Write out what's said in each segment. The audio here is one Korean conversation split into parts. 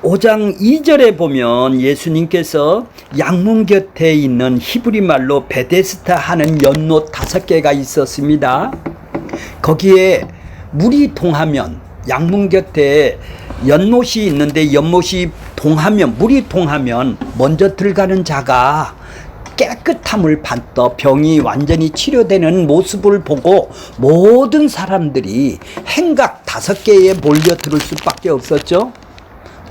5장 2절에 보면 예수님께서 양문 곁에 있는 히브리 말로 베데스다 하는 연못 5개가 있었습니다. 거기에 물이 동하면, 양문 곁에 연못이 있는데 연못이 동하면, 물이 동하면 먼저 들어가는 자가 깨끗함을 받더 병이 완전히 치료되는 모습을 보고 모든 사람들이 행각 5개에 몰려들을 수밖에 없었죠.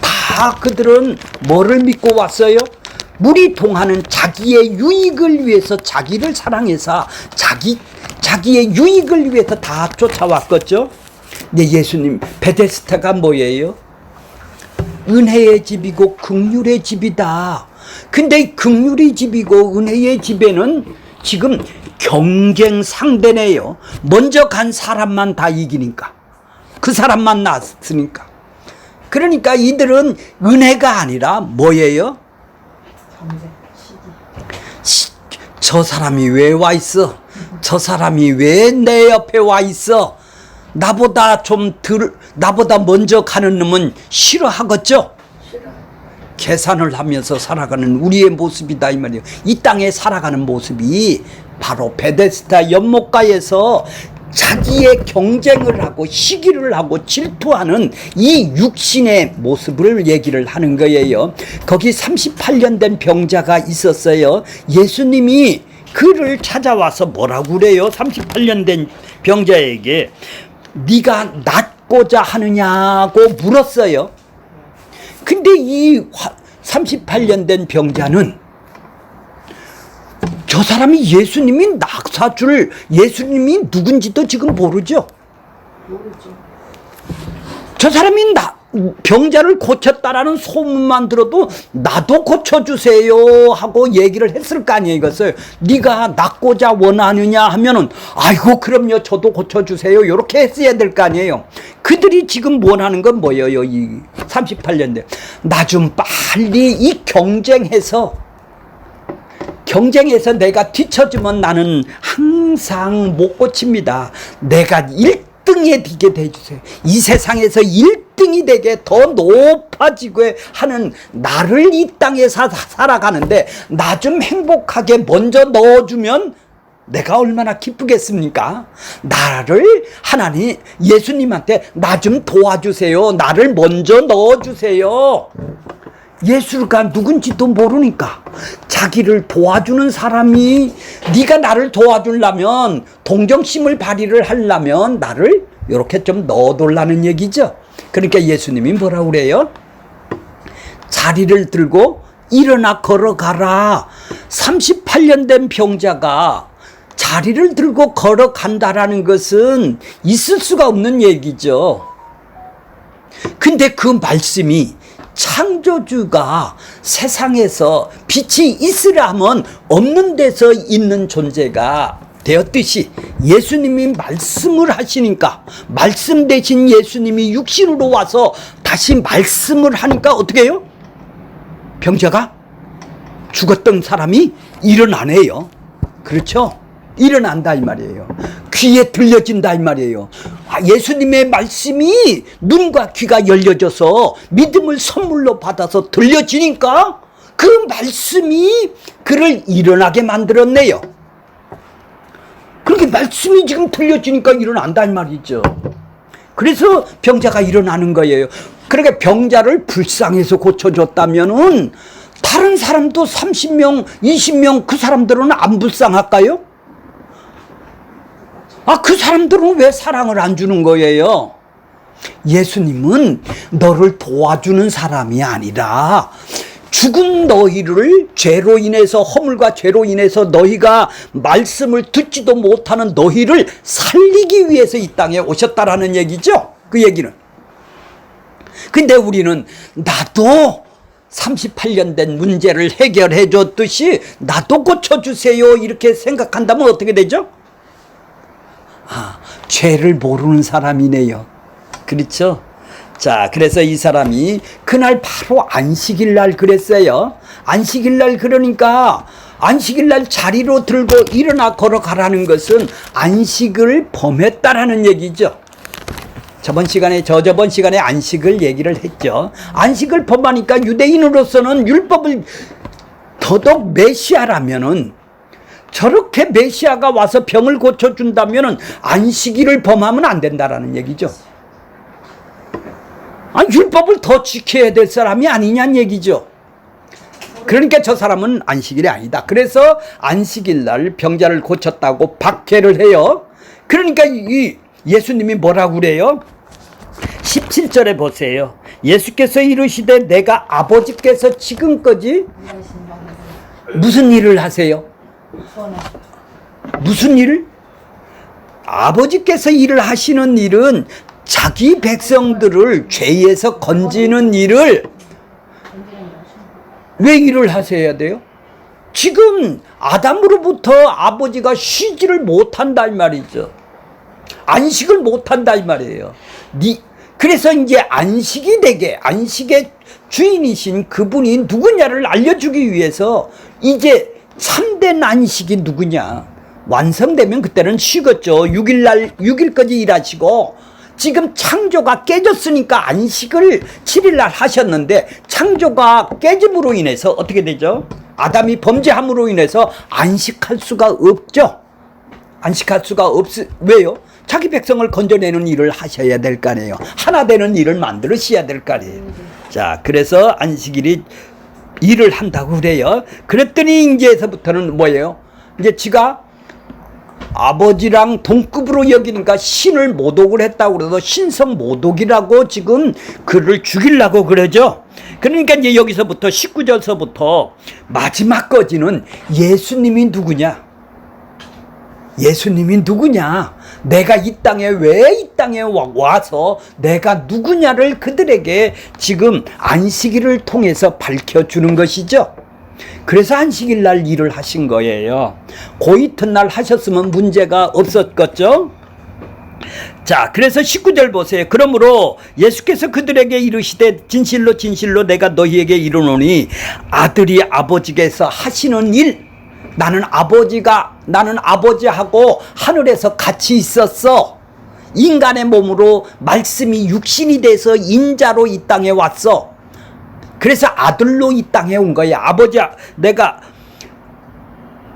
다 그들은 뭐를 믿고 왔어요? 물이 동하는 자기의 유익을 위해서, 자기를 사랑해서 자기의 유익을 위해서 다 쫓아왔겠죠. 근데 예수님, 베데스다가 뭐예요? 은혜의 집이고 긍휼의 집이다. 근데 긍휼의 집이고 은혜의 집에는 지금 경쟁 상대네요. 먼저 간 사람만 다 이기니까, 그 사람만 나았으니까. 그러니까 이들은 은혜가 아니라 뭐예요? 저 사람이 왜 와 있어? 저 사람이 왜 내 옆에 와 있어? 나보다 먼저 가는 놈은 싫어하겠죠? 계산을 하면서 살아가는 우리의 모습이다 이 말이에요. 이 땅에 살아가는 모습이 바로 베데스다 연못가에서 자기의 경쟁을 하고 시기를 하고 질투하는 이 육신의 모습을 얘기를 하는 거예요. 거기 38년 된 병자가 있었어요. 예수님이 그를 찾아와서 뭐라고 그래요? 38년 된 병자에게 네가 낫고자 하느냐고 물었어요. 근데 이 38년 된 병자는 저 사람이 예수님이 낙사줄, 예수님이 누군지도 지금 모르죠. 저 사람이 병자를 고쳤다라는 소문만 들어도 나도 고쳐주세요 하고 얘기를 했을 거 아니에요. 이것을 네가 낫고자 원하느냐 하면은 아이고 그럼요 저도 고쳐주세요 이렇게 했어야 될 거 아니에요. 그들이 지금 원하는 건 뭐예요? 이 38년대 나 좀 빨리 이 경쟁해서 내가 뒤처지면 나는 항상 못 고칩니다. 내가 1등에 되게 해주세요. 이 세상에서 1등이 되게 더 높아지고 하는 나를 이 땅에 살아가는데 나 좀 행복하게 먼저 넣어주면 내가 얼마나 기쁘겠습니까? 나를 하나님 예수님한테 나 좀 도와주세요. 나를 먼저 넣어주세요. 예수가 누군지도 모르니까 자기를 도와주는 사람이 네가 나를 도와주려면 동정심을 발휘를 하려면 나를 이렇게 좀 넣어달라는 얘기죠. 그러니까 예수님이 뭐라고 그래요? 자리를 들고 일어나 걸어가라. 38년 된 병자가 자리를 들고 걸어간다라는 것은 있을 수가 없는 얘기죠. 근데 그 말씀이 창조주가 세상에서 빛이 있으라면 없는 데서 있는 존재가 되었듯이 예수님이 말씀을 하시니까 말씀 대신 예수님이 육신으로 와서 다시 말씀을 하니까 어떻게 해요? 병자가 죽었던 사람이 일어나네요. 그렇죠? 일어난다 이 말이에요. 귀에 들려진다 이 말이에요. 예수님의 말씀이 눈과 귀가 열려져서 믿음을 선물로 받아서 들려지니까 그 말씀이 그를 일어나게 만들었네요. 그렇게 말씀이 지금 들려지니까 일어난다 이 말이죠. 그래서 병자가 일어나는 거예요. 그러니까 병자를 불쌍해서 고쳐줬다면은 다른 사람도 30명, 20명 그 사람들은 안 불쌍할까요? 그 사람들은 왜 사랑을 안 주는 거예요? 예수님은 너를 도와주는 사람이 아니라 죽은 너희를 죄로 인해서 허물과 죄로 인해서 너희가 말씀을 듣지도 못하는 너희를 살리기 위해서 이 땅에 오셨다라는 얘기죠. 그 얘기는. 근데 우리는 나도 38년 된 문제를 해결해 줬듯이 나도 고쳐주세요 이렇게 생각한다면 어떻게 되죠? 죄를 모르는 사람이네요. 그렇죠? 자, 그래서 이 사람이 그날 바로 안식일 날 그랬어요. 안식일 날 그러니까 안식일 날 자리로 들고 일어나 걸어가라는 것은 안식을 범했다라는 얘기죠. 저번 시간에 안식을 얘기를 했죠. 안식을 범하니까 유대인으로서는 율법을 더더욱 메시아라면은 저렇게 메시아가 와서 병을 고쳐준다면은 안식일을 범하면 안 된다라는 얘기죠. 율법을 더 지켜야 될 사람이 아니냐는 얘기죠. 그러니까 저 사람은 안식일이 아니다. 그래서 안식일 날 병자를 고쳤다고 박해를 해요. 그러니까 이 예수님이 뭐라고 그래요? 17절에 보세요. 예수께서 이르시되 내가 아버지께서 지금까지 무슨 일을 하세요? 무슨 일을? 아버지께서 일을 하시는 일은 자기 백성들을 죄에서 건지는 일을 왜 일을 하셔야 돼요? 지금 아담으로부터 아버지가 쉬지를 못한다 이 말이죠. 안식을 못한다 이 말이에요. 그래서 이제 안식이 되게 안식의 주인이신 그분이 누구냐를 알려주기 위해서 이제 참된 안식이 누구냐 완성되면 그때는 쉬겠죠. 6일까지 일하시고 지금 창조가 깨졌으니까 안식을 7일날 하셨는데 창조가 깨짐으로 인해서 어떻게 되죠? 아담이 범죄함으로 인해서 안식할 수가 없죠. 안식할 수가 왜요? 자기 백성을 건져내는 일을 하셔야 될 거 아니에요. 하나 되는 일을 만들으셔야 될 거 아니에요. 자, 그래서 안식일이 일을 한다고 그래요. 그랬더니 이제서부터는 뭐예요? 이제 지가 아버지랑 동급으로 여기니까 신을 모독을 했다고 그래서 신성 모독이라고 지금 그를 죽이려고 그러죠. 그러니까 이제 여기서부터 19절서부터 마지막까지는 예수님이 누구냐? 예수님이 누구냐? 내가 이 땅에 왜 이 땅에 와서 내가 누구냐를 그들에게 지금 안식일을 통해서 밝혀주는 것이죠. 그래서 안식일 날 일을 하신 거예요. 그 이튿날 하셨으면 문제가 없었겠죠. 자, 그래서 19절 보세요. 그러므로 예수께서 그들에게 이르시되 진실로 진실로 내가 너희에게 이르노니 아들이 아버지께서 하시는 일, 나는 아버지하고 하늘에서 같이 있었어. 인간의 몸으로 말씀이 육신이 돼서 인자로 이 땅에 왔어. 그래서 아들로 이 땅에 온 거야. 내가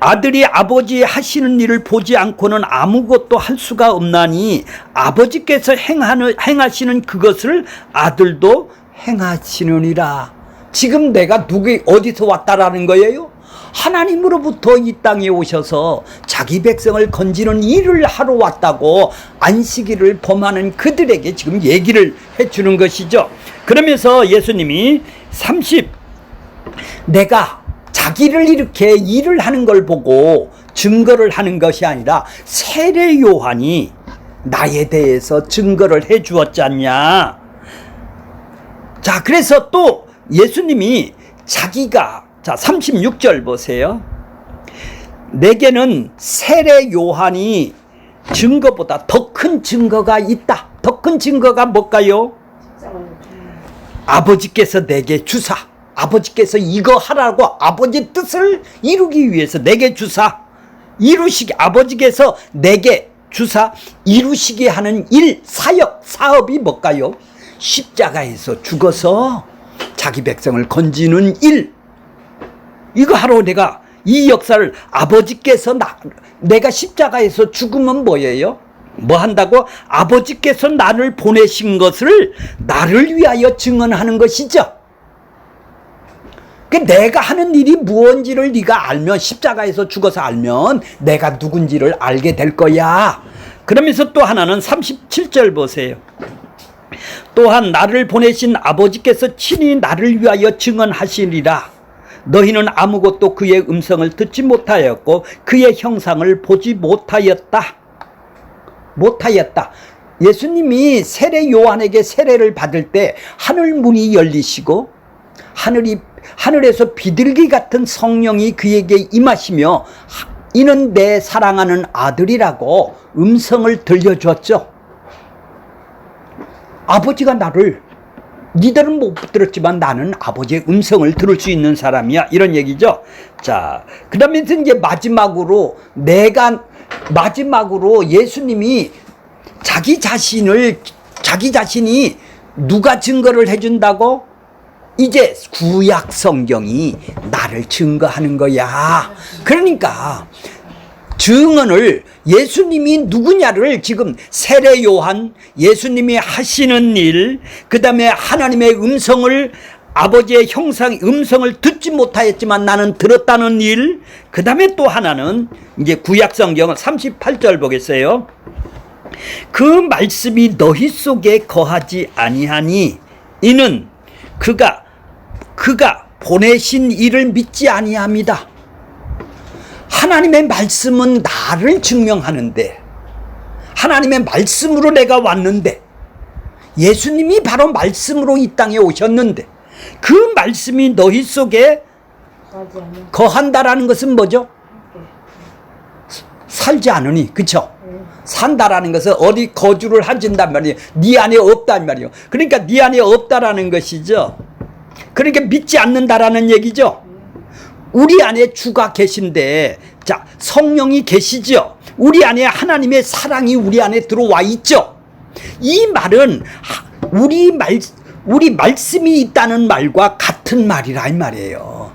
아들이 아버지 하시는 일을 보지 않고는 아무것도 할 수가 없나니 아버지께서 행하시는 그것을 아들도 행하시느니라. 지금 내가 어디서 왔다라는 거예요? 하나님으로부터 이 땅에 오셔서 자기 백성을 건지는 일을 하러 왔다고 안식일을 범하는 그들에게 지금 얘기를 해주는 것이죠. 그러면서 예수님이 내가 자기를 이렇게 일을 하는 걸 보고 증거를 하는 것이 아니라 세례 요한이 나에 대해서 증거를 해 주었지 않냐. 자, 그래서 또 예수님이 자기가 36절 보세요. 내게는 세례 요한이 증거보다 더 큰 증거가 있다. 더 큰 증거가 뭘까요? 아버지께서 내게 주사, 아버지께서 이거 하라고 아버지 뜻을 이루기 위해서 내게 주사, 아버지께서 내게 주사 이루시게 하는 일, 사업이 뭘까요? 십자가에서 죽어서 자기 백성을 건지는 일, 이거 하러 내가 이 역사를 아버지께서 내가 십자가에서 죽으면 뭐예요? 뭐 한다고? 아버지께서 나를 보내신 것을 나를 위하여 증언하는 것이죠. 내가 하는 일이 무언지를 네가 알면, 십자가에서 죽어서 알면 내가 누군지를 알게 될 거야. 그러면서 또 하나는 37절 보세요. 또한 나를 보내신 아버지께서 친히 나를 위하여 증언하시리라. 너희는 아무것도 그의 음성을 듣지 못하였고 그의 형상을 보지 못하였다. 예수님이 세례 요한에게 세례를 받을 때 하늘 문이 열리시고 하늘에서 비둘기 같은 성령이 그에게 임하시며 이는 내 사랑하는 아들이라고 음성을 들려주었죠. 아버지가 니들은 못 들었지만 나는 아버지의 음성을 들을 수 있는 사람이야, 이런 얘기죠. 자, 그 다음에 이제 마지막으로 예수님이 자기 자신을 자기 자신이 누가 증거를 해준다고? 이제 구약 성경이 나를 증거하는 거야. 그러니까 증언을 예수님이 누구냐를 지금 세례 요한, 예수님이 하시는 일, 그 다음에 하나님의 음성을, 아버지의 음성을 듣지 못하였지만 나는 들었다는 일, 그 다음에 또 하나는 이제 구약 성경 38절 보겠어요. 그 말씀이 너희 속에 거하지 아니하니 이는 그가 보내신 이를 믿지 아니합니다. 하나님의 말씀은 나를 증명하는데, 하나님의 말씀으로 내가 왔는데, 예수님이 바로 말씀으로 이 땅에 오셨는데, 그 말씀이 너희 속에 거한다라는 것은 뭐죠? 살지 않으니, 그쵸? 산다라는 것은 어디 거주를 하진단 말이에요. 네 안에 없단 말이에요. 그러니까 네 안에 없다라는 것이죠. 그러니까 믿지 않는다라는 얘기죠. 우리 안에 주가 계신데, 자, 성령이 계시죠. 우리 안에 하나님의 사랑이 우리 안에 들어와 있죠. 이 말은 우리 말씀이 있다는 말과 같은 말이라 이 말이에요.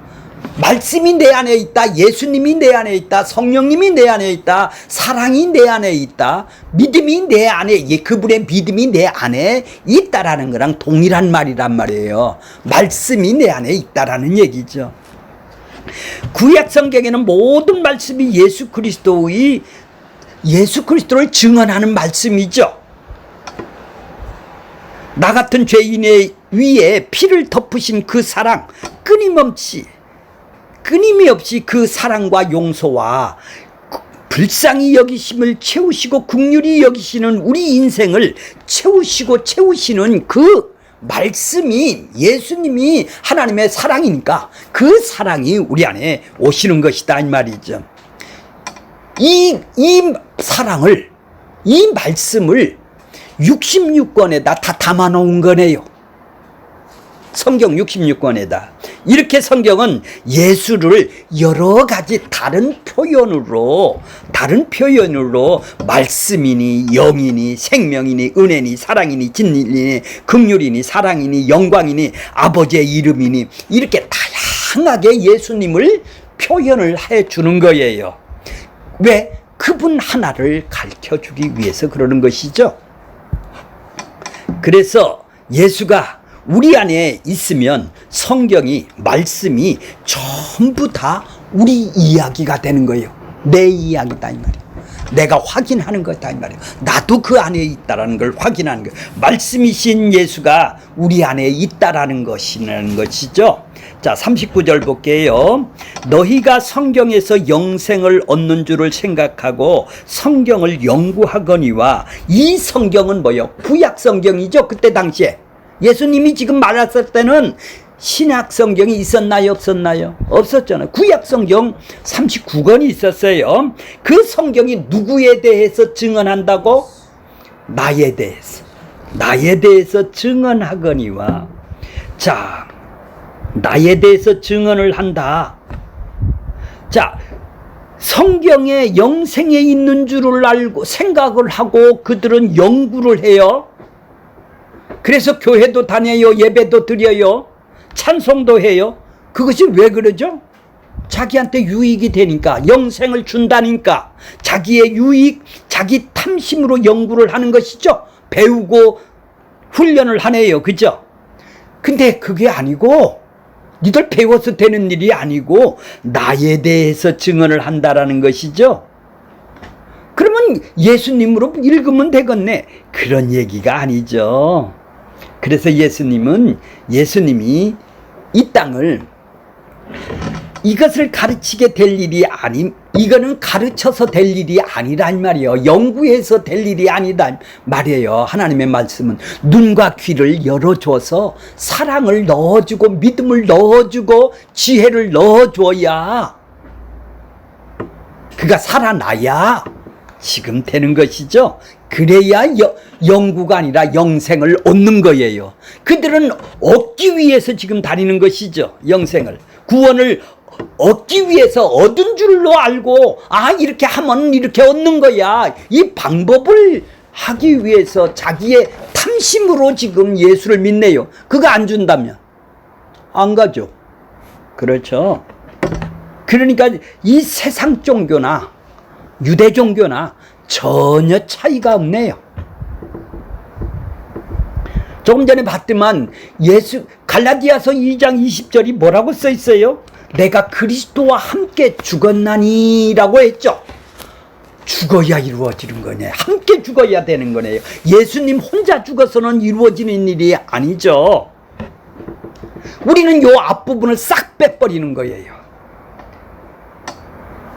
말씀이 내 안에 있다, 예수님이 내 안에 있다, 성령님이 내 안에 있다, 사랑이 내 안에 있다, 믿음이 내 안에, 그분의 믿음이 내 안에 있다라는 거랑 동일한 말이란 말이에요. 말씀이 내 안에 있다라는 얘기죠. 구약 성경에는 모든 말씀이 예수 그리스도를 증언하는 말씀이죠. 나 같은 죄인의 위에 피를 덮으신 그 사랑, 끊임이 없이 그 사랑과 용서와 불쌍히 여기심을 채우시고 긍휼히 여기시는 우리 인생을 채우시는 그 말씀이 예수님이 하나님의 사랑이니까 그 사랑이 우리 안에 오시는 것이다 이 말이죠. 이 사랑을, 이 말씀을 66권에다 다 담아놓은 거네요. 성경 66권에다. 이렇게 성경은 예수를 여러 가지 다른 표현으로 말씀이니 영이니 생명이니 은혜니 사랑이니 진리니 긍휼이니 사랑이니 영광이니 아버지의 이름이니 이렇게 다양하게 예수님을 표현을 해주는 거예요. 왜? 그분 하나를 가르쳐주기 위해서 그러는 것이죠. 그래서 예수가 우리 안에 있으면 성경이, 말씀이 전부 다 우리 이야기가 되는 거예요. 내 이야기다 이 말이에요. 내가 확인하는 거다 이 말이에요. 나도 그 안에 있다라는 걸 확인하는 거예요. 말씀이신 예수가 우리 안에 있다라는 것이죠. 자, 39절 볼게요. 너희가 성경에서 영생을 얻는 줄을 생각하고 성경을 연구하거니와, 이 성경은 뭐예요? 구약 성경이죠. 그때 당시에 예수님이 지금 말했을 때는 신약 성경이 있었나요? 없었나요? 없었잖아요. 구약 성경 39권이 있었어요. 그 성경이 누구에 대해서 증언한다고? 나에 대해서 증언하거니와. 자, 나에 대해서 증언을 한다. 자, 성경에 영생에 있는 줄을 알고 생각을 하고 그들은 연구를 해요. 그래서 교회도 다녀요, 예배도 드려요, 찬송도 해요. 그것이 왜 그러죠? 자기한테 유익이 되니까, 영생을 준다니까, 자기의 유익, 자기 탐심으로 연구를 하는 것이죠. 배우고 훈련을 하네요. 그죠? 근데 그게 아니고, 니들 배워서 되는 일이 아니고 나에 대해서 증언을 한다라는 것이죠. 그러면 예수님으로 읽으면 되겠네. 그런 얘기가 아니죠. 그래서 예수님이 이 땅을, 이것을 가르치게 될 일이 이거는 가르쳐서 될 일이 아니란 말이에요. 연구해서 될 일이 아니다 말이에요. 하나님의 말씀은 눈과 귀를 열어줘서 사랑을 넣어주고 믿음을 넣어주고 지혜를 넣어줘야, 그가 살아나야 지금 되는 것이죠. 그래야 영구가 아니라 영생을 얻는 거예요. 그들은 얻기 위해서 지금 다니는 것이죠. 영생을, 구원을 얻기 위해서 얻은 줄로 알고, 이렇게 하면 이렇게 얻는 거야, 이 방법을 하기 위해서 자기의 탐심으로 지금 예수를 믿네요. 그거 안 준다면 안 가죠. 그렇죠. 그러니까 이 세상 종교나 유대 종교나 전혀 차이가 없네요. 조금 전에 봤더만 갈라디아서 2장 20절이 뭐라고 써 있어요? 내가 그리스도와 함께 죽었나니라고 했죠. 죽어야 이루어지는 거네. 함께 죽어야 되는 거네요. 예수님 혼자 죽어서는 이루어지는 일이 아니죠. 우리는 요 앞부분을 싹 빼버리는 거예요.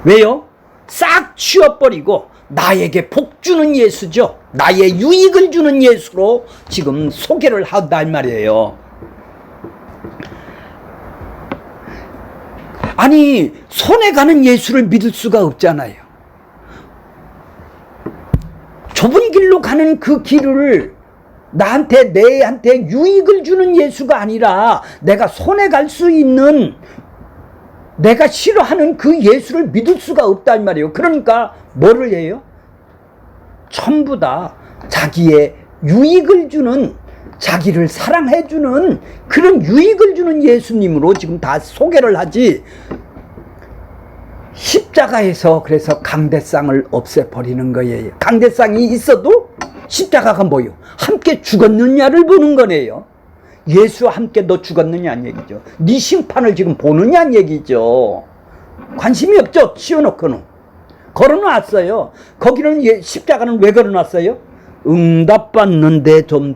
왜요? 싹 치워버리고 나에게 복 주는 예수죠. 나의 유익을 주는 예수로 지금 소개를 한단 말이에요. 아니, 손에 가는 예수를 믿을 수가 없잖아요. 좁은 길로 가는 그 길을 내한테 유익을 주는 예수가 아니라 내가 손에 갈 수 있는 내가 싫어하는 그 예수를 믿을 수가 없단 말이에요. 그러니까 뭐를 해요? 전부 다 자기의 유익을 주는, 자기를 사랑해주는 그런 유익을 주는 예수님으로 지금 다 소개를 하지. 십자가에서 그래서 강대상을 없애버리는 거예요. 강대상이 있어도 십자가가 뭐예요? 함께 죽었느냐를 보는 거네요. 예수와 함께 너 죽었느냐는 얘기죠. 네 심판을 지금 보느냐는 얘기죠. 관심이 없죠. 치워놓고는 걸어놨어요. 거기는 십자가는 왜 걸어놨어요? 응답받는데 좀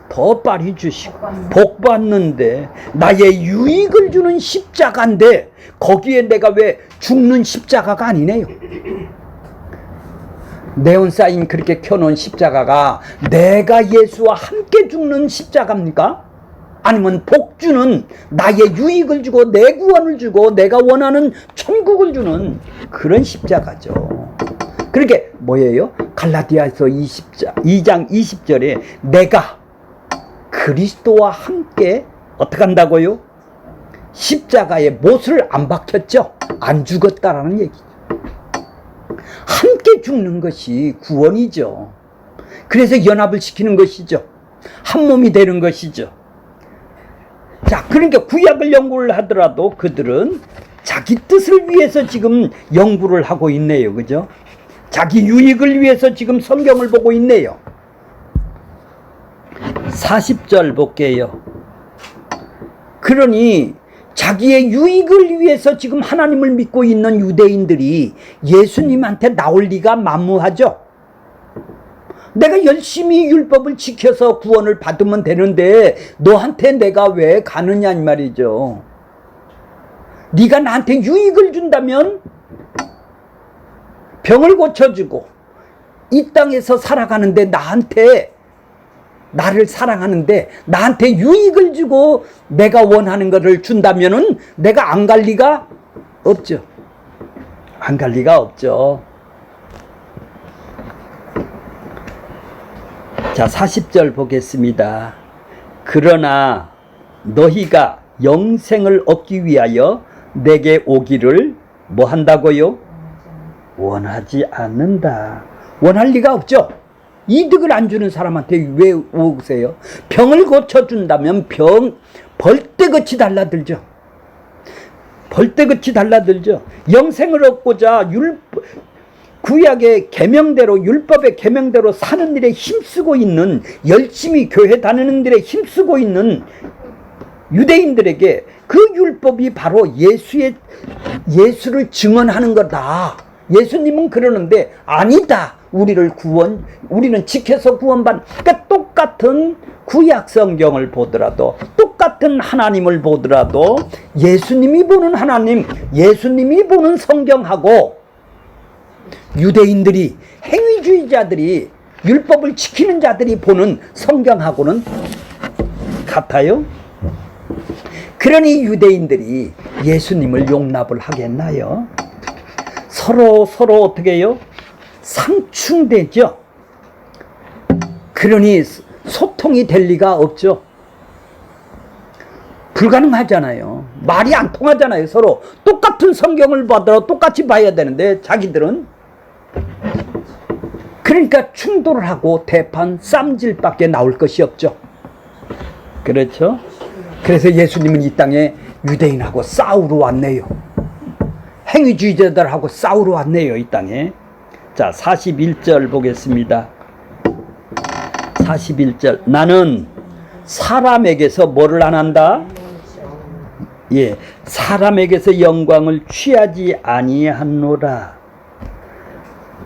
더 빨리 주시고 복 받는데 나의 유익을 주는 십자가인데 거기에 내가 왜 죽는 십자가가 아니네요. 네온사인 그렇게 켜놓은 십자가가 내가 예수와 함께 죽는 십자가입니까? 아니면 복 주는, 나의 유익을 주고 내 구원을 주고 내가 원하는 천국을 주는 그런 십자가죠. 그렇게 뭐예요? 갈라디아서 2장 20절에 내가 그리스도와 함께 어떻게 한다고요? 십자가에 못을 안 박혔죠. 안 죽었다라는 얘기죠. 함께 죽는 것이 구원이죠. 그래서 연합을 시키는 것이죠. 한 몸이 되는 것이죠. 자, 그러니까 구약을 연구를 하더라도 그들은 자기 뜻을 위해서 지금 연구를 하고 있네요. 그죠? 자기 유익을 위해서 지금 성경을 보고 있네요. 40절 볼게요. 그러니 자기의 유익을 위해서 지금 하나님을 믿고 있는 유대인들이 예수님한테 나올 리가 만무하죠. 내가 열심히 율법을 지켜서 구원을 받으면 되는데 너한테 내가 왜 가느냐 이 말이죠. 네가 나한테 유익을 준다면 병을 고쳐주고 이 땅에서 살아가는데 나를 사랑하는데 나한테 유익을 주고 내가 원하는 것을 준다면은 내가 안 갈 리가 없죠. 안 갈 리가 없죠. 자, 40절 보겠습니다. 그러나 너희가 영생을 얻기 위하여 내게 오기를 뭐 한다고요? 원하지 않는다. 원할 리가 없죠. 이득을 안 주는 사람한테 왜 오세요? 병을 고쳐준다면 벌떼같이 달라들죠. 벌떼같이 달라들죠. 영생을 얻고자 구약의 계명대로, 율법의 계명대로 사는 일에 힘쓰고 있는, 열심히 교회 다니는 일에 힘쓰고 있는 유대인들에게 그 율법이 바로 예수를 증언하는 거다. 예수님은 그러는데 아니다. 우리는 지켜서 그러니까 똑같은 구약 성경을 보더라도, 똑같은 하나님을 보더라도 예수님이 보는 하나님, 예수님이 보는 성경하고 유대인들이, 행위주의자들이, 율법을 지키는 자들이 보는 성경하고는 같아요. 그러니 유대인들이 예수님을 용납을 하겠나요? 서로 어떻게 해요? 상충되죠. 그러니 소통이 될 리가 없죠. 불가능하잖아요. 말이 안 통하잖아요. 서로 똑같은 성경을 받으러 똑같이 봐야 되는데 자기들은 그러니까 충돌을 하고 대판 쌈질밖에 나올 것이 없죠. 그렇죠? 그래서 예수님은 이 땅에 유대인하고 싸우러 왔네요. 행위주의자들하고 싸우러 왔네요, 이 땅에. 자, 41절 보겠습니다. 41절. 나는 사람에게서 뭐를 안 한다? 예, 사람에게서 영광을 취하지 아니하노라.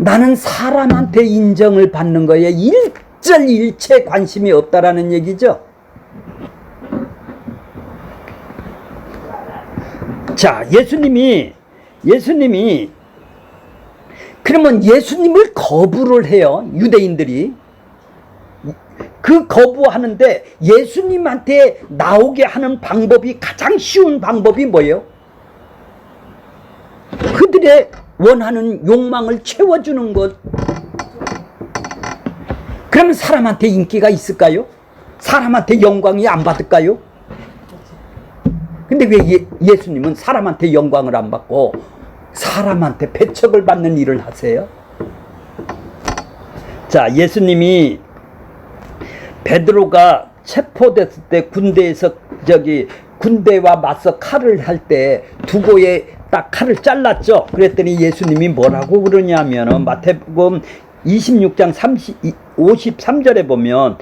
나는 사람한테 인정을 받는 거에 일체 관심이 없다라는 얘기죠. 자, 예수님이 그러면 예수님을 거부를 해요, 유대인들이. 그 거부하는데 예수님한테 나오게 하는 방법이, 가장 쉬운 방법이 뭐예요? 그들의 원하는 욕망을 채워주는 것. 그러면 사람한테 인기가 있을까요? 사람한테 영광이 안 받을까요? 근데 왜 예수님은 사람한테 영광을 안 받고 사람한테 배척을 받는 일을 하세요? 자, 예수님이 베드로가 체포됐을 때 군대와 맞서 칼을 할 때 두고에 딱 칼을 잘랐죠. 그랬더니 예수님이 뭐라고 그러냐면 마태복음 26장 53절에 보면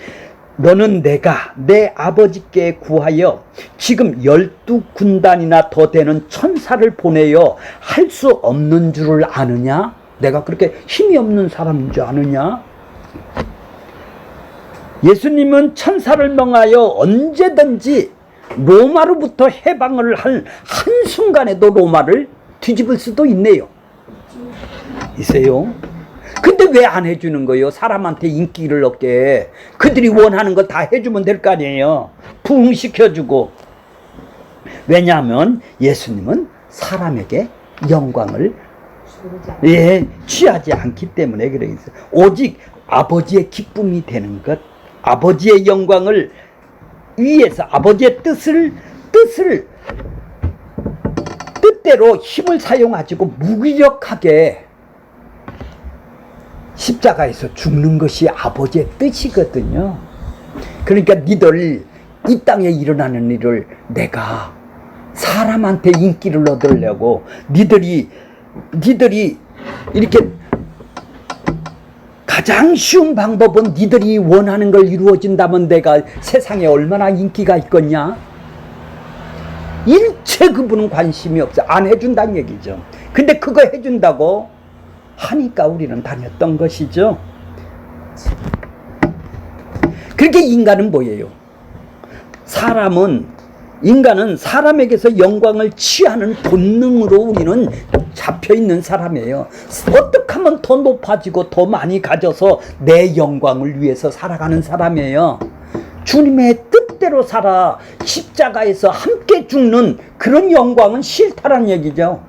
너는 내가 내 아버지께 구하여 지금 12군단이나 더 되는 천사를 보내어 할 수 없는 줄을 아느냐? 내가 그렇게 힘이 없는 사람인 줄 아느냐? 예수님은 천사를 명하여 언제든지 로마로부터 해방을 할 한순간에도 로마를 뒤집을 수도 있네요. 있어요. 근데 왜 안 해주는 거예요? 사람한테 인기를 얻게. 그들이 원하는 거 다 해주면 될 거 아니에요. 부흥시켜주고. 왜냐하면 예수님은 사람에게 영광을 취하지 않기 때문에 그러겠어요. 오직 아버지의 기쁨이 되는 것, 아버지의 영광을 위해서, 아버지의 뜻대로 힘을 사용하시고 무기력하게 십자가에서 죽는 것이 아버지의 뜻이거든요. 그러니까 니들 이 땅에 일어나는 일을 내가 사람한테 인기를 얻으려고 니들이 이렇게 가장 쉬운 방법은 니들이 원하는 걸 이루어진다면 내가 세상에 얼마나 인기가 있겠냐? 일체 그분은 관심이 없어. 안 해준다는 얘기죠. 근데 그거 해준다고 하니까 우리는 다녔던 것이죠. 그렇게 인간은 뭐예요? 인간은 사람에게서 영광을 취하는 본능으로 우리는 잡혀있는 사람이에요. 어떻게 하면 더 높아지고 더 많이 가져서 내 영광을 위해서 살아가는 사람이에요. 주님의 뜻대로 살아 십자가에서 함께 죽는 그런 영광은 싫다란 얘기죠.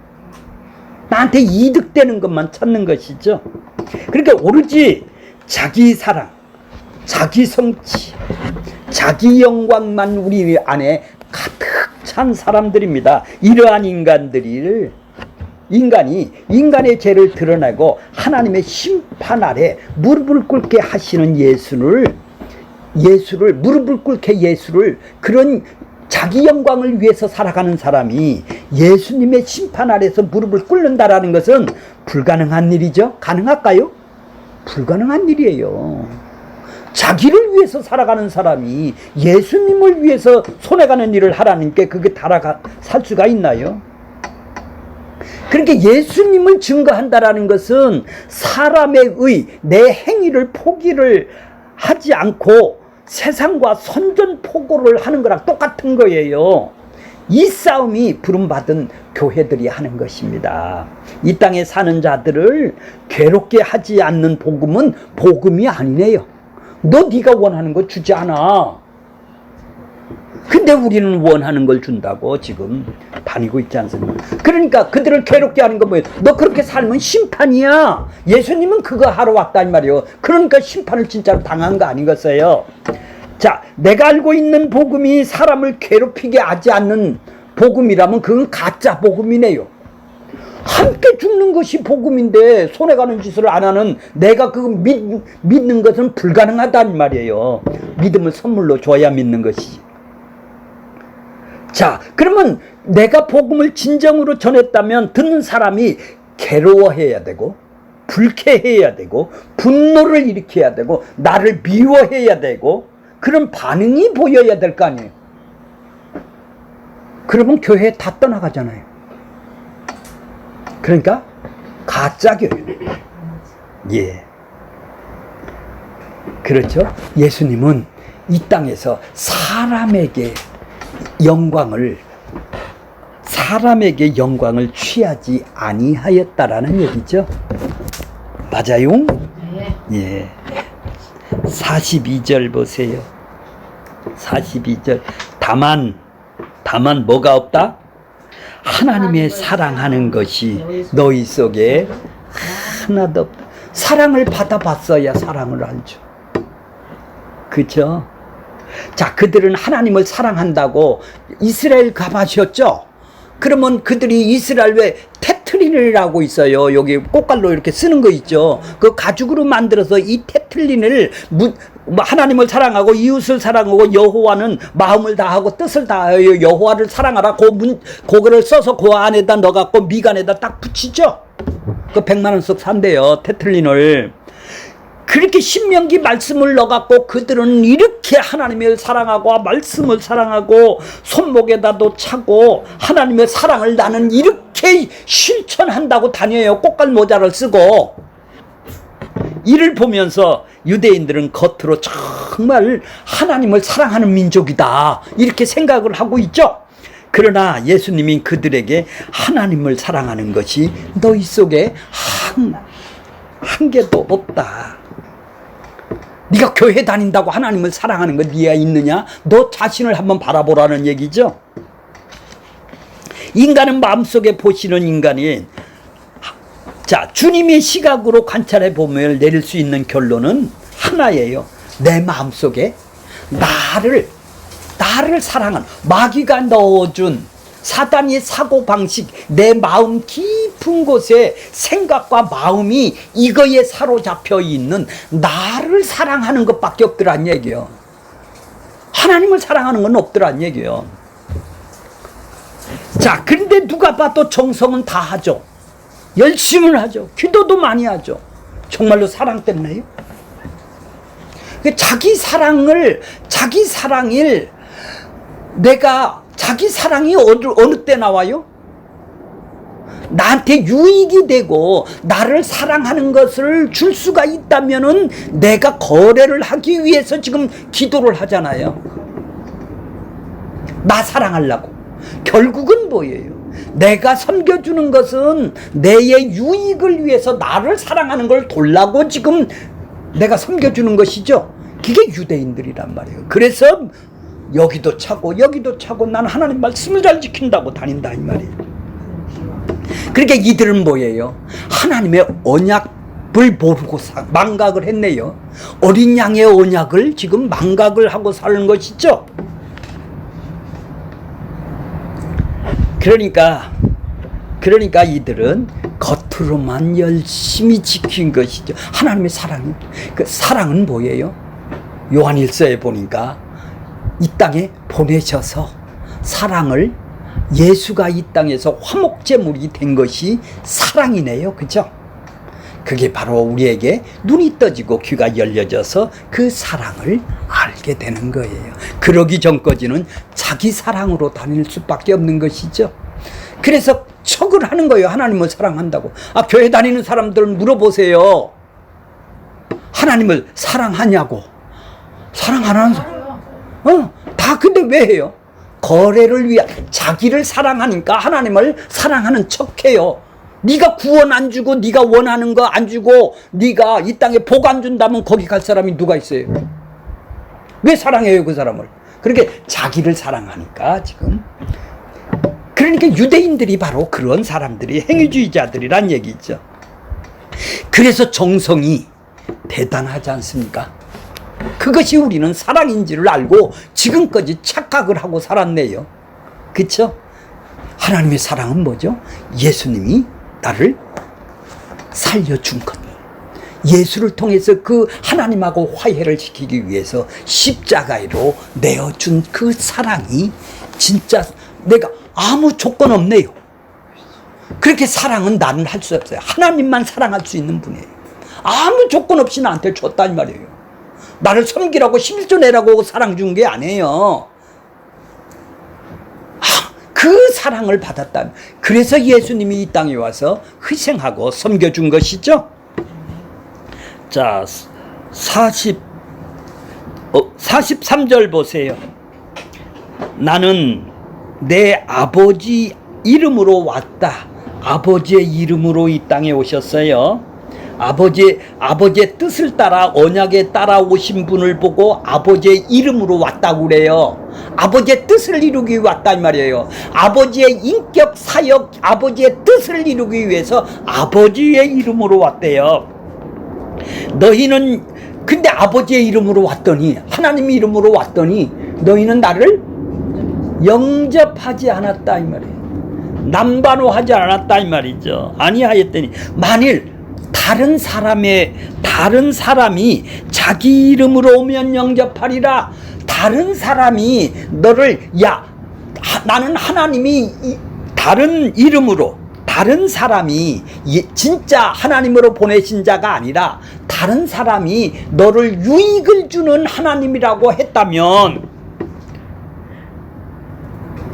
나한테 이득되는 것만 찾는 것이죠. 그러니까 오로지 자기 사랑, 자기 성취, 자기 영광만 우리 안에 가득 찬 사람들입니다. 이러한 인간의 죄를 드러내고 하나님의 심판 아래 무릎을 꿇게 하시는 예수를 그런 자기 영광을 위해서 살아가는 사람이 예수님의 심판 아래서 무릎을 꿇는다라는 것은 불가능한 일이죠. 가능할까요? 불가능한 일이에요. 자기를 위해서 살아가는 사람이 예수님을 위해서 손해가는 일을 하라는 게 그게 살 수가 있나요? 그러니까 예수님을 증거한다라는 것은 사람의 내 행위를 포기를 하지 않고 세상과 선전포고를 하는 거랑 똑같은 거예요. 이 싸움이 부름받은 교회들이 하는 것입니다. 이 땅에 사는 자들을 괴롭게 하지 않는 복음은 복음이 아니네요. 네가 원하는 거 주지 않아. 근데 우리는 원하는 걸 준다고 지금 다니고 있지 않습니까? 그러니까 그들을 괴롭게 하는 건 뭐예요? 너 그렇게 살면 심판이야. 예수님은 그거 하러 왔다 이 말이에요. 그러니까 심판을 진짜로 당한 거 아니겠어요? 자, 내가 알고 있는 복음이 사람을 괴롭히게 하지 않는 복음이라면 그건 가짜 복음이네요. 함께 죽는 것이 복음인데 손해가는 짓을 안 하는 내가 그거 믿는 것은 불가능하단 말이에요. 믿음을 선물로 줘야 믿는 것이. 자, 그러면 내가 복음을 진정으로 전했다면 듣는 사람이 괴로워해야 되고 불쾌해야 되고 분노를 일으켜야 되고 나를 미워해야 되고 그런 반응이 보여야 될 거 아니에요. 그러면 교회 다 떠나가잖아요. 그러니까 가짜 교회. 예. 그렇죠? 예수님은 이 땅에서 사람에게 영광을 취하지 아니하였다라는 얘기죠. 맞아요? 예. 42절 보세요. 42절. 다만 뭐가 없다? 하나님의 사랑하는 것이 너희 속에 하나도 없다. 사랑을 받아봤어야 사랑을 알죠. 그죠? 자, 그들은 하나님을 사랑한다고 이스라엘 가봐셨죠? 그러면 그들이 이스라엘 왜 테트린이라고 있어요. 여기 꽃갈로 이렇게 쓰는 거 있죠. 그 가죽으로 만들어서 이 테트린을 하나님을 사랑하고 이웃을 사랑하고 여호와는 마음을 다하고 뜻을 다하여 여호와를 사랑하라. 그거를 써서 그 안에다 넣어갖고 미간에다 딱 붙이죠. 그 100만 원 씩 산대요. 테트린을. 그렇게 신명기 말씀을 넣어갖고 그들은 이렇게 하나님을 사랑하고 말씀을 사랑하고 손목에다도 차고 하나님의 사랑을 나는 이렇게 실천한다고 다녀요. 꽃갈 모자를 쓰고. 이를 보면서 유대인들은 겉으로 정말 하나님을 사랑하는 민족이다 이렇게 생각을 하고 있죠. 그러나 예수님이 그들에게 하나님을 사랑하는 것이 너희 속에 한 개도 없다. 네가 교회 다닌다고 하나님을 사랑하는 거 네가 있느냐? 너 자신을 한번 바라보라는 얘기죠. 인간은 마음속에 보시는 인간이 자, 주님의 시각으로 관찰해 보면 내릴 수 있는 결론은 하나예요. 내 마음속에 나를 사랑하는 마귀가 넣어준 사단의 사고방식, 내 마음 깊은 곳에 생각과 마음이 이거에 사로잡혀 있는 나를 사랑하는 것밖에 없더란 얘기예요. 하나님을 사랑하는 건 없더란 얘기예요. 자, 그런데 누가 봐도 정성은 다 하죠. 열심을 하죠. 기도도 많이 하죠. 정말로 사랑 때문에요? 자기 사랑이 어느 때 나와요? 나한테 유익이 되고 나를 사랑하는 것을 줄 수가 있다면은 내가 거래를 하기 위해서 지금 기도를 하잖아요. 나 사랑하려고. 결국은 뭐예요? 내가 섬겨주는 것은 내의 유익을 위해서 나를 사랑하는 걸 돌라고 지금 내가 섬겨주는 것이죠. 그게 유대인들이란 말이에요. 그래서 여기도 차고 나는 하나님 말씀을 잘 지킨다고 다닌다 이 말이에요. 그러니까 이들은 뭐예요? 하나님의 언약을 모르고 망각을 했네요. 어린 양의 언약을 지금 망각을 하고 사는 것이죠. 그러니까 이들은 겉으로만 열심히 지킨 것이죠. 하나님의 사랑이. 그 사랑은 뭐예요? 요한일서에 보니까 이 땅에 보내셔서 사랑을 예수가 이 땅에서 화목제물이 된 것이 사랑이네요. 그죠? 그게 바로 우리에게 눈이 떠지고 귀가 열려져서 그 사랑을 알게 되는 거예요. 그러기 전까지는 자기 사랑으로 다닐 수밖에 없는 것이죠. 그래서 척을 하는 거예요. 하나님을 사랑한다고. 교회 다니는 사람들 물어보세요. 하나님을 사랑하냐고. 사랑 안 하는 사람. 다 근데 왜 해요? 거래를 위한, 자기를 사랑하니까 하나님을 사랑하는 척해요. 네가 구원 안 주고 네가 원하는 거 안 주고 네가 이 땅에 복 안 준다면 거기 갈 사람이 누가 있어요? 왜 사랑해요 그 사람을? 그렇게 자기를 사랑하니까 지금. 그러니까 유대인들이 바로 그런 사람들이 행위주의자들이란 얘기죠. 그래서 정성이 대단하지 않습니까? 그것이 우리는 사랑인지를 알고 지금까지 착각을 하고 살았네요. 그렇죠? 하나님의 사랑은 뭐죠? 예수님이 나를 살려준 것. 예수를 통해서 그 하나님하고 화해를 시키기 위해서 십자가로 내어준 그 사랑이 진짜 내가 아무 조건 없네요. 그렇게 사랑은 나는 할 수 없어요. 하나님만 사랑할 수 있는 분이에요. 아무 조건 없이 나한테 줬단 말이에요. 나를 섬기라고 11조 내라고 사랑 준 게 아니에요. 그 사랑을 받았다. 그래서 예수님이 이 땅에 와서 희생하고 섬겨준 것이죠. 자, 43절 보세요. 나는 내 아버지 이름으로 왔다. 아버지의 이름으로 이 땅에 오셨어요. 아버지의 뜻을 따라 언약에 따라 오신 분을 보고 아버지의 이름으로 왔다고 그래요. 아버지의 뜻을 이루기 위해 왔다 이 말이에요. 아버지의 인격 사역, 아버지의 뜻을 이루기 위해서 아버지의 이름으로 왔대요. 너희는 근데 아버지의 이름으로 왔더니, 하나님의 이름으로 왔더니 너희는 나를 영접하지 않았다 이 말이에요. 남반호하지 않았다 이 말이죠. 아니하였더니 만일 다른 사람이 자기 이름으로 오면 영접하리라. 다른 사람이 너를 나는 하나님이 다른 이름으로, 다른 사람이 진짜 하나님으로 보내신 자가 아니라 다른 사람이 너를 유익을 주는 하나님이라고 했다면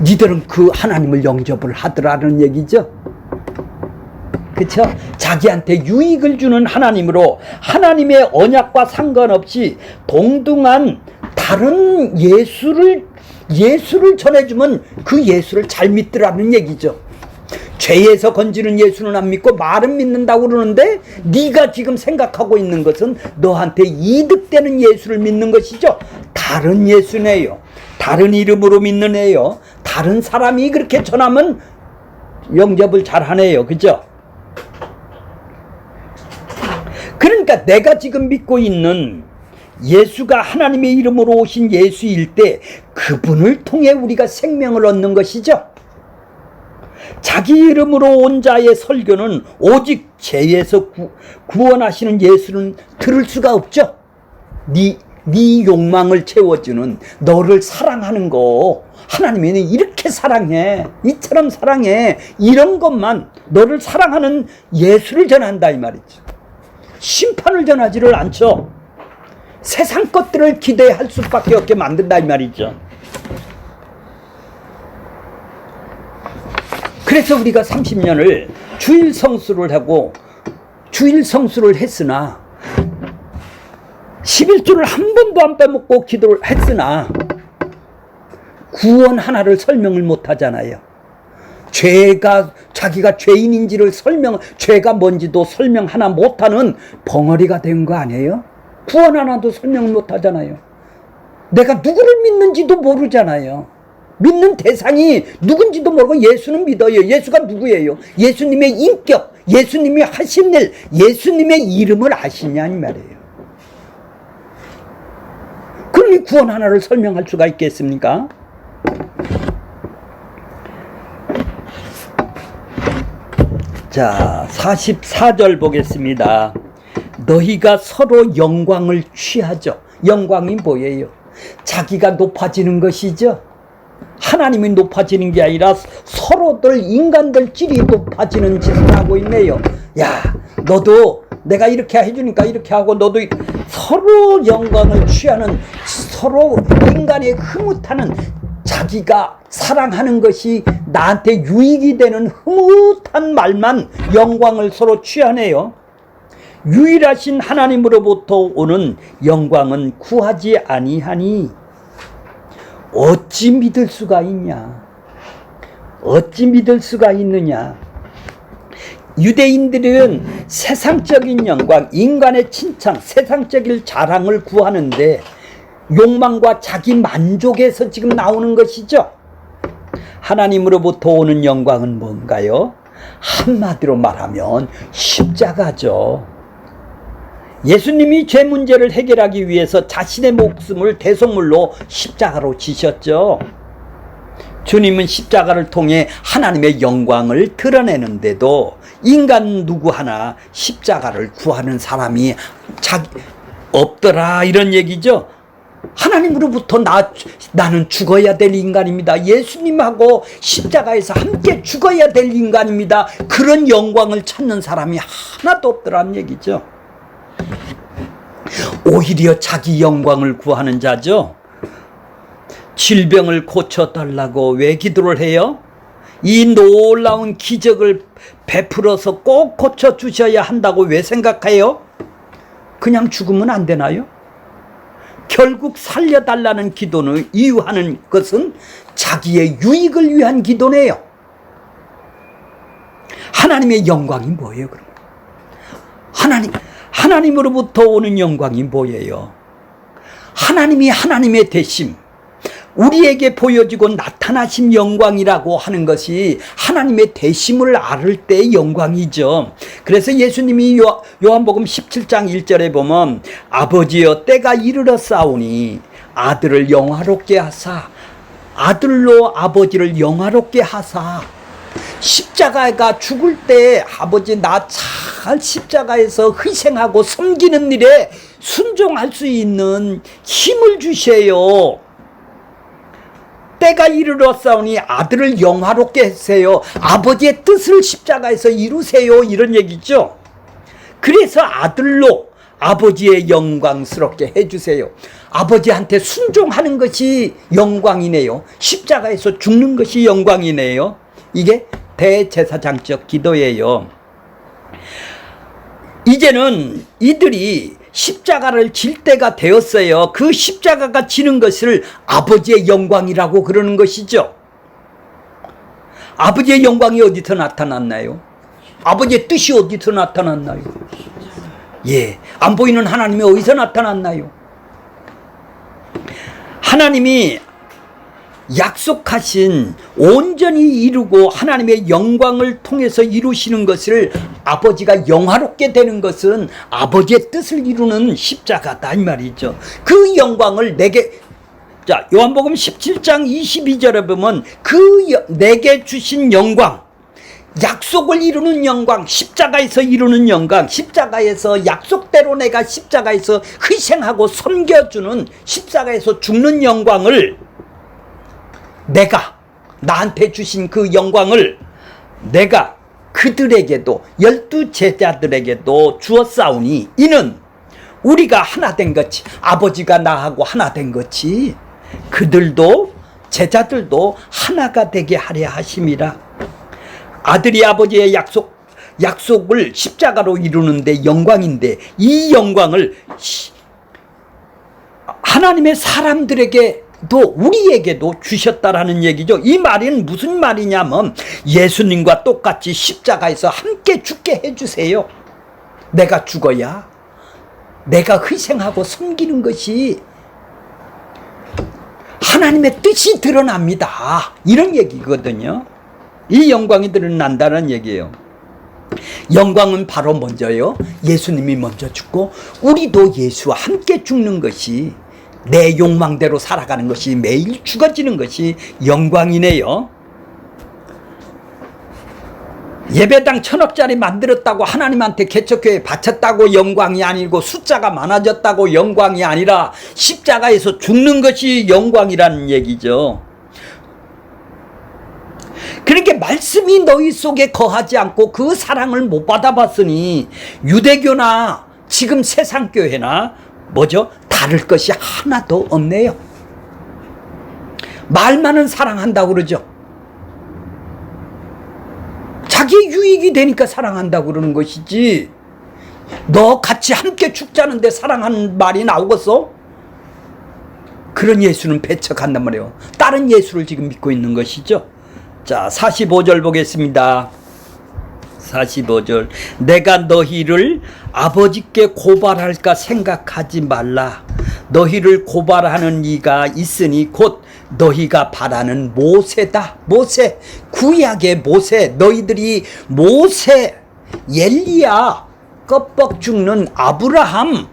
니들은 그 하나님을 영접을 하더라는 얘기죠. 그쵸? 자기한테 유익을 주는 하나님으로, 하나님의 언약과 상관없이 동등한 다른 예수를 전해주면 그 예수를 잘 믿더라는 얘기죠. 죄에서 건지는 예수는 안 믿고 말은 믿는다고 그러는데 네가 지금 생각하고 있는 것은 너한테 이득되는 예수를 믿는 것이죠. 다른 예수네요. 다른 이름으로 믿는 애요. 다른 사람이 그렇게 전하면 영접을 잘하네요. 그죠? 그러니까 내가 지금 믿고 있는 예수가 하나님의 이름으로 오신 예수일 때 그분을 통해 우리가 생명을 얻는 것이죠. 자기 이름으로 온 자의 설교는 오직 죄에서 구원하시는 예수는 들을 수가 없죠. 네 욕망을 채워주는, 너를 사랑하는 거, 하나님이 이렇게 사랑해, 이처럼 사랑해, 이런 것만, 너를 사랑하는 예수를 전한다 이 말이죠. 심판을 전하지를 않죠. 세상 것들을 기대할 수밖에 없게 만든다 이 말이죠. 그래서 우리가 30년을 주일 성수를 하고 주일 성수를 했으나 11조를 한 번도 안 빼먹고 기도를 했으나 구원 하나를 설명을 못 하잖아요. 자기가 죄인인지를 죄가 뭔지도 설명 하나 못하는 벙어리가 된 거 아니에요? 구원 하나도 설명을 못 하잖아요. 내가 누구를 믿는지도 모르잖아요. 믿는 대상이 누군지도 모르고 예수는 믿어요. 예수가 누구예요? 예수님의 인격, 예수님이 하신 일, 예수님의 이름을 아시냐 이 말이에요. 그러니 구원 하나를 설명할 수가 있겠습니까? 자, 44절 보겠습니다. 너희가 서로 영광을 취하죠. 영광이 뭐예요? 자기가 높아지는 것이죠. 하나님이 높아지는 게 아니라 서로들 인간들끼리 높아지는 짓을 하고 있네요. 야, 너도 내가 이렇게 해주니까 이렇게 하고 너도 서로 영광을 취하는, 서로 인간의 흐뭇하는, 자기가 사랑하는 것이 나한테 유익이 되는 흐뭇한 말만 영광을 서로 취하네요. 유일하신 하나님으로부터 오는 영광은 구하지 아니하니 어찌 믿을 수가 있냐? 어찌 믿을 수가 있느냐? 유대인들은 세상적인 영광, 인간의 칭찬, 세상적인 자랑을 구하는데 욕망과 자기 만족에서 지금 나오는 것이죠. 하나님으로부터 오는 영광은 뭔가요? 한마디로 말하면 십자가죠. 예수님이 죄 문제를 해결하기 위해서 자신의 목숨을 대속물로 십자가로 지셨죠. 주님은 십자가를 통해 하나님의 영광을 드러내는데도 인간 누구 하나 십자가를 구하는 사람이 없더라, 이런 얘기죠. 하나님으로부터 나는 죽어야 될 인간입니다. 예수님하고 십자가에서 함께 죽어야 될 인간입니다. 그런 영광을 찾는 사람이 하나도 없더란 얘기죠. 오히려 자기 영광을 구하는 자죠. 질병을 고쳐달라고 왜 기도를 해요? 이 놀라운 기적을 베풀어서 꼭 고쳐주셔야 한다고 왜 생각해요? 그냥 죽으면 안 되나요? 결국 살려달라는 기도는 이유하는 것은 자기의 유익을 위한 기도네요. 하나님의 영광이 뭐예요, 그럼? 하나님으로부터 오는 영광이 뭐예요? 하나님이 하나님의 대심, 우리에게 보여지고 나타나신 영광이라고 하는 것이 하나님의 대심을 알 때의 영광이죠. 그래서 예수님이 요한복음 17장 1절에 보면 아버지여 때가 이르러 싸우니 아들을 영화롭게 하사, 아들로 아버지를 영화롭게 하사. 십자가가 죽을 때 아버지 나 잘 십자가에서 희생하고 섬기는 일에 순종할 수 있는 힘을 주세요. 때가 이르러 싸우니 아들을 영화롭게 하세요. 아버지의 뜻을 십자가에서 이루세요, 이런 얘기죠. 그래서 아들로 아버지의 영광스럽게 해주세요. 아버지한테 순종하는 것이 영광이네요. 십자가에서 죽는 것이 영광이네요. 이게 대제사장적 기도예요. 이제는 이들이 십자가를 질 때가 되었어요. 그 십자가가 지는 것을 아버지의 영광이라고 그러는 것이죠. 아버지의 영광이 어디서 나타났나요? 아버지의 뜻이 어디서 나타났나요? 예, 안 보이는 하나님이 어디서 나타났나요? 하나님이 약속하신 온전히 이루고 하나님의 영광을 통해서 이루시는 것을 아버지가 영화롭게 되는 것은 아버지의 뜻을 이루는 십자가다, 이 말이죠. 그 영광을 내게, 자, 요한복음 17장 22절에 보면 내게 주신 영광, 약속을 이루는 영광, 십자가에서 이루는 영광, 십자가에서 약속대로 내가 십자가에서 희생하고 섬겨주는, 십자가에서 죽는 영광을 내가, 나한테 주신 그 영광을 내가 그들에게도, 12 제자들에게도 주었사오니 이는 우리가 하나 된 것이, 아버지가 나하고 하나 된 것이 그들도, 제자들도 하나가 되게 하려 하심이라. 아들이 아버지의 약속을 십자가로 이루는데 영광인데, 이 영광을 하나님의 사람들에게도, 우리에게도 주셨다라는 얘기죠. 이 말은 무슨 말이냐면 예수님과 똑같이 십자가에서 함께 죽게 해주세요. 내가 죽어야 내가 희생하고 섬기는 것이 하나님의 뜻이 드러납니다, 이런 얘기거든요. 이 영광이 드러난다는 얘기예요. 영광은 바로 먼저요, 예수님이 먼저 죽고 우리도 예수와 함께 죽는 것이, 내 욕망대로 살아가는 것이, 매일 죽어지는 것이 영광이네요. 예배당 1000억짜리 만들었다고 하나님한테 개척교회 바쳤다고 영광이 아니고, 숫자가 많아졌다고 영광이 아니라 십자가에서 죽는 것이 영광이라는 얘기죠. 그렇게 말씀이 너희 속에 거하지 않고 그 사랑을 못 받아봤으니 유대교나 지금 세상교회나 뭐죠? 다를 것이 하나도 없네요. 말만은 사랑한다고 그러죠. 자기 유익이 되니까 사랑한다고 그러는 것이지, 너 같이 함께 죽자는데 사랑하는 말이 나오겠어? 그런 예수는 배척한단 말이에요. 다른 예수를 지금 믿고 있는 것이죠. 자, 45절 보겠습니다. 45절. 내가 너희를 아버지께 고발할까 생각하지 말라. 너희를 고발하는 이가 있으니 곧 너희가 바라는 모세다. 모세, 구약의 모세. 너희들이 모세, 엘리야, 껍벅 죽는 아브라함,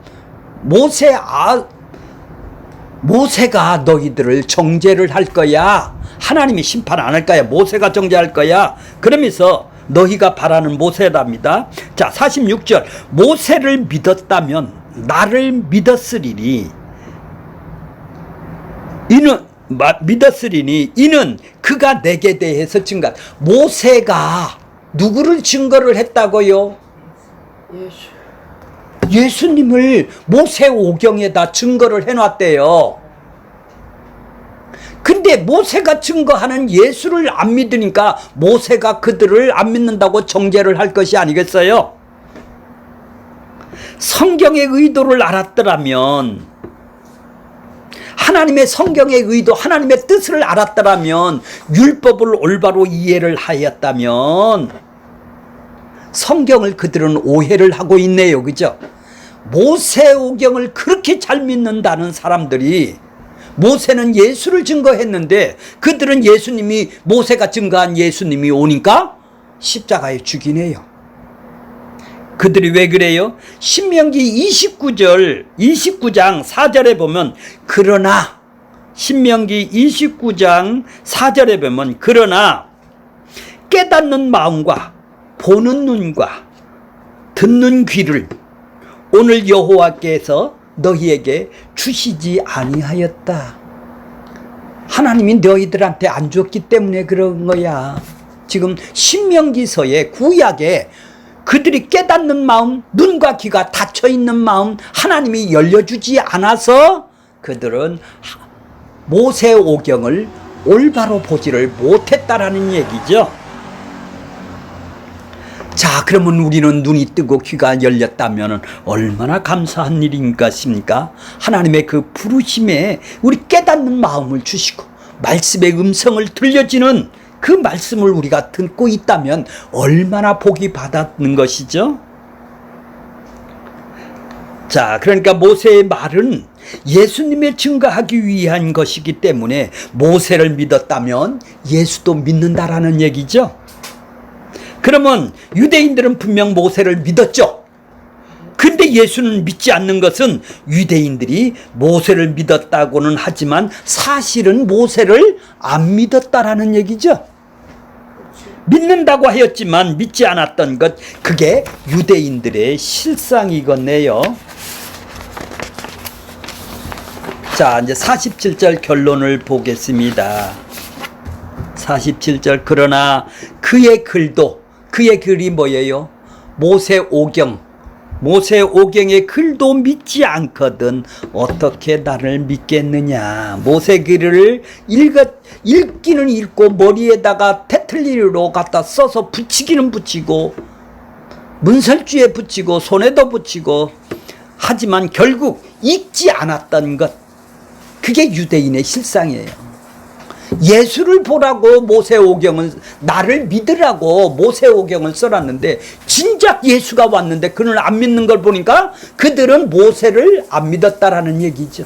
모세가 너희들을 정죄를 할 거야. 하나님이 심판 안 할 거야. 모세가 정죄할 거야. 그러면서 너희가 바라는 모세랍니다. 자, 46절. 모세를 믿었다면 나를 믿었으리니 이는 그가 내게 대해서 증거. 모세가 누구를 증거를 했다고요? 예수님을 모세오경에다 증거를 해놨대요. 근데 모세가 증거하는 예수를 안 믿으니까 모세가 그들을 안 믿는다고 정죄를 할 것이 아니겠어요? 성경의 의도를 알았더라면, 하나님의 성경의 의도, 하나님의 뜻을 알았더라면, 율법을 올바로 이해를 하였다면, 성경을 그들은 오해를 하고 있네요. 그죠? 모세오경을 그렇게 잘 믿는다는 사람들이, 모세는 예수를 증거했는데 그들은 예수님이, 모세가 증거한 예수님이 오니까 십자가에 죽이네요. 그들이 왜 그래요? 신명기 29장 4절에 보면, 그러나, 신명기 29장 4절에 보면, 그러나 깨닫는 마음과 보는 눈과 듣는 귀를 오늘 여호와께서 너희에게 주시지 아니하였다. 하나님이 너희들한테 안 줬기 때문에 그런 거야. 지금 신명기서의 구약에 그들이 깨닫는 마음, 눈과 귀가 닫혀있는 마음, 하나님이 열려주지 않아서 그들은 모세오경을 올바로 보지를 못했다라는 얘기죠. 자, 그러면 우리는 눈이 뜨고 귀가 열렸다면 얼마나 감사한 일인 것입니까? 하나님의 그 부르심에 우리 깨닫는 마음을 주시고 말씀의 음성을 들려지는 그 말씀을 우리가 듣고 있다면 얼마나 복이 받았는 것이죠? 자, 그러니까 모세의 말은 예수님을 증거하기 위한 것이기 때문에 모세를 믿었다면 예수도 믿는다라는 얘기죠. 그러면 유대인들은 분명 모세를 믿었죠. 근데 예수는 믿지 않는 것은, 유대인들이 모세를 믿었다고는 하지만 사실은 모세를 안 믿었다라는 얘기죠. 믿는다고 하였지만 믿지 않았던 것, 그게 유대인들의 실상이겠네요. 자, 이제 47절 결론을 보겠습니다. 47절. 그러나 그의 글이 뭐예요? 모세오경의 글도 믿지 않거든 어떻게 나를 믿겠느냐. 모세 글을 읽기는 읽고 머리에다가 테틀리로 갖다 써서 붙이기는 붙이고 문설주에 붙이고 손에도 붙이고, 하지만 결국 읽지 않았던 것, 그게 유대인의 실상이에요. 예수를 보라고 모세오경은, 나를 믿으라고 모세오경을 써놨는데 진작 예수가 왔는데 그는 안 믿는 걸 보니까 그들은 모세를 안 믿었다라는 얘기죠.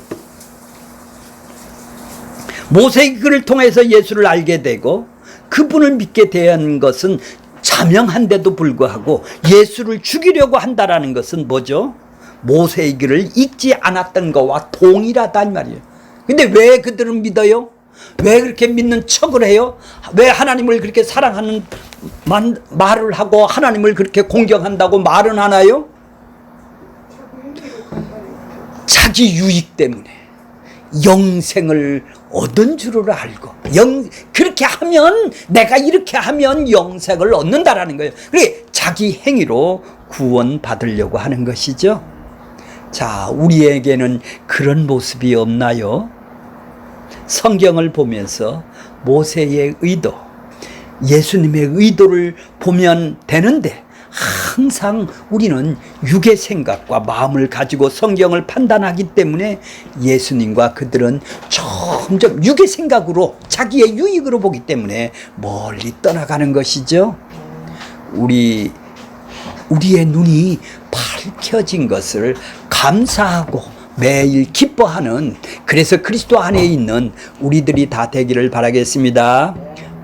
모세의 글을 통해서 예수를 알게 되고 그분을 믿게 된 것은 자명한데도 불구하고 예수를 죽이려고 한다라는 것은 뭐죠? 모세의 글을 읽지 않았던 것과 동일하단 말이에요. 근데 왜 그들은 믿어요? 왜 그렇게 믿는 척을 해요? 왜 하나님을 그렇게 사랑하는 말을 하고 하나님을 그렇게 공경한다고 말은 하나요? 자기 유익 때문에 영생을 얻은 줄을 알고, 그렇게 하면, 내가 이렇게 하면 영생을 얻는다라는 거예요. 그게 자기 행위로 구원 받으려고 하는 것이죠. 자, 우리에게는 그런 모습이 없나요? 성경을 보면서 모세의 의도, 예수님의 의도를 보면 되는데 항상 우리는 육의 생각과 마음을 가지고 성경을 판단하기 때문에 예수님과 그들은 점점 육의 생각으로 자기의 유익으로 보기 때문에 멀리 떠나가는 것이죠. 우리의 눈이 밝혀진 것을 감사하고 매일 기뻐하는, 그래서 그리스도 안에 있는 우리들이 다 되기를 바라겠습니다.